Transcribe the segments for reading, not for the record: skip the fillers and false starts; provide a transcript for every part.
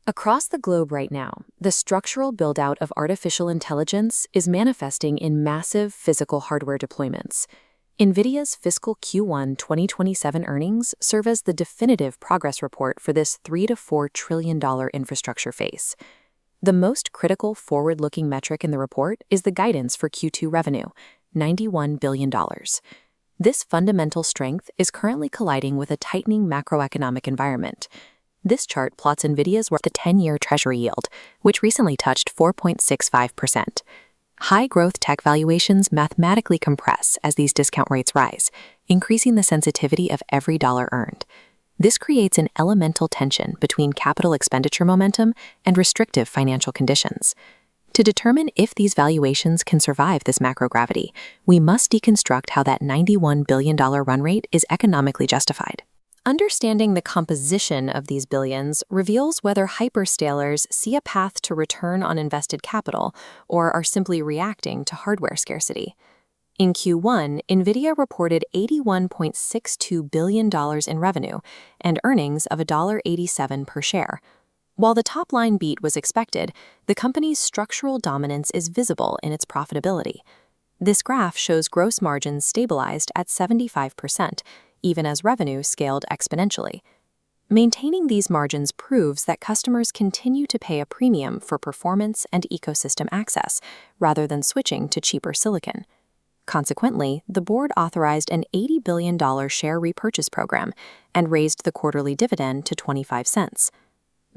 Across the globe right now, the structural build-out of artificial intelligence is manifesting in massive physical hardware deployments. Nvidia's fiscal Q1 2027 earnings serve as the definitive progress report for this $3 to $4 trillion infrastructure phase. The most critical forward-looking metric in the report is the guidance for Q2 revenue, $91 billion. This fundamental strength is currently colliding with a tightening macroeconomic environment. This chart plots Nvidia's worth the 10-year Treasury yield, which recently touched 4.65%. High-growth tech valuations mathematically compress as these discount rates rise, increasing the sensitivity of every dollar earned. This creates an elemental tension between capital expenditure momentum and restrictive financial conditions. To determine if these valuations can survive this macrogravity, we must deconstruct how that $91 billion run rate is economically justified. Understanding the composition of these billions reveals whether hyperscalers see a path to return on invested capital or are simply reacting to hardware scarcity. In Q1, Nvidia reported $81.62 billion in revenue and earnings of $1.87 per share. While the top-line beat was expected, the company's structural dominance is visible in its profitability. This graph shows gross margins stabilized at 75%, even as revenue scaled exponentially. Maintaining these margins proves that customers continue to pay a premium for performance and ecosystem access, rather than switching to cheaper silicon. Consequently, the board authorized an $80 billion share repurchase program and raised the quarterly dividend to 25 cents.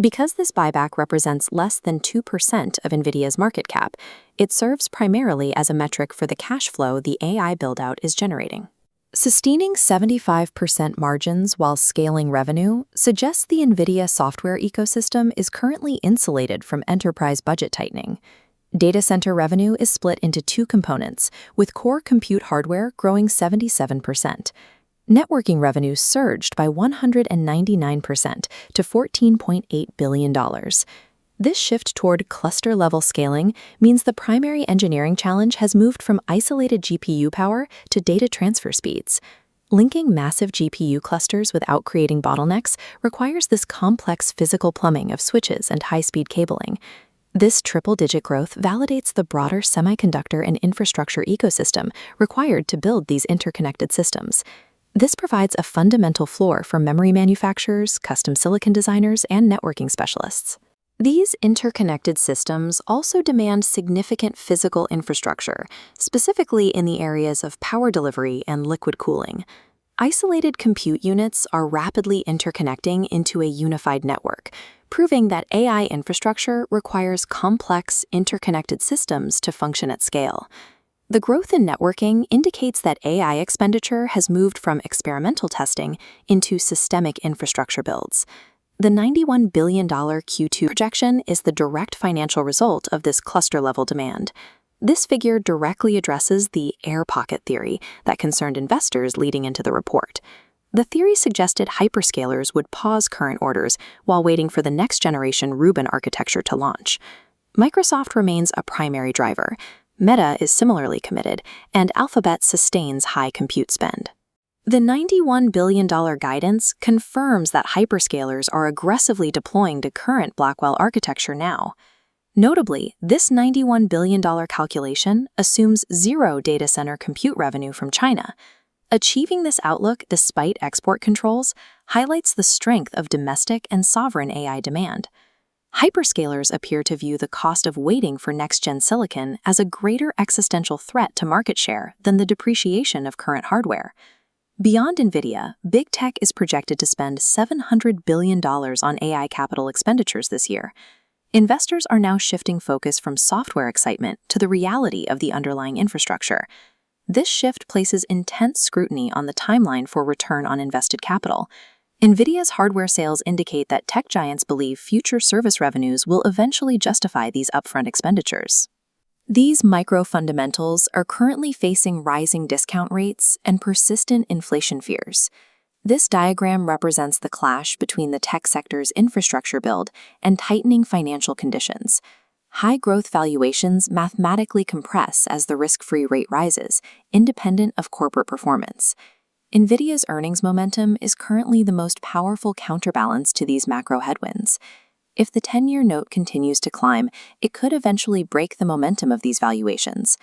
Because this buyback represents less than 2% of Nvidia's market cap, it serves primarily as a metric for the cash flow the AI build-out is generating. Sustaining 75% margins while scaling revenue suggests the Nvidia software ecosystem is currently insulated from enterprise budget tightening. Data center revenue is split into two components, with core compute hardware growing 77%. Networking revenue surged by 199% to $14.8 billion. This shift toward cluster-level scaling means the primary engineering challenge has moved from isolated GPU power to data transfer speeds. Linking massive GPU clusters without creating bottlenecks requires this complex physical plumbing of switches and high-speed cabling. This triple-digit growth validates the broader semiconductor and infrastructure ecosystem required to build these interconnected systems. This provides a fundamental floor for memory manufacturers, custom silicon designers, and networking specialists. These interconnected systems also demand significant physical infrastructure, specifically in the areas of power delivery and liquid cooling. Isolated compute units are rapidly interconnecting into a unified network, proving that AI infrastructure requires complex, interconnected systems to function at scale. The growth in networking indicates that AI expenditure has moved from experimental testing into systemic infrastructure builds. The $91 billion Q2 projection is the direct financial result of this cluster-level demand. This figure directly addresses the air pocket theory that concerned investors leading into the report. The theory suggested hyperscalers would pause current orders while waiting for the next-generation Rubin architecture to launch. Microsoft remains a primary driver. Meta is similarly committed, and Alphabet sustains high compute spend. The $91 billion guidance confirms that hyperscalers are aggressively deploying to current Blackwell architecture now. Notably, this $91 billion calculation assumes zero data center compute revenue from China. Achieving this outlook despite export controls highlights the strength of domestic and sovereign AI demand. Hyperscalers appear to view the cost of waiting for next-gen silicon as a greater existential threat to market share than the depreciation of current hardware. Beyond Nvidia, big tech is projected to spend $700 billion on AI capital expenditures this year. Investors are now shifting focus from software excitement to the reality of the underlying infrastructure. This shift places intense scrutiny on the timeline for return on invested capital. Nvidia's hardware sales indicate that tech giants believe future service revenues will eventually justify these upfront expenditures. These micro-fundamentals are currently facing rising discount rates and persistent inflation fears. This diagram represents the clash between the tech sector's infrastructure build and tightening financial conditions. High-growth valuations mathematically compress as the risk-free rate rises, independent of corporate performance. Nvidia's earnings momentum is currently the most powerful counterbalance to these macro headwinds. If the 10-year note continues to climb, it could eventually break the momentum of these valuations.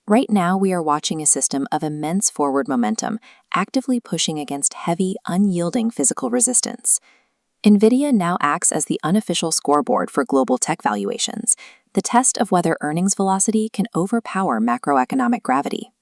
Right now, we are watching a system of immense forward momentum, actively pushing against heavy, unyielding physical resistance. Nvidia now acts as the unofficial scoreboard for global tech valuations, the test of whether earnings velocity can overpower macroeconomic gravity.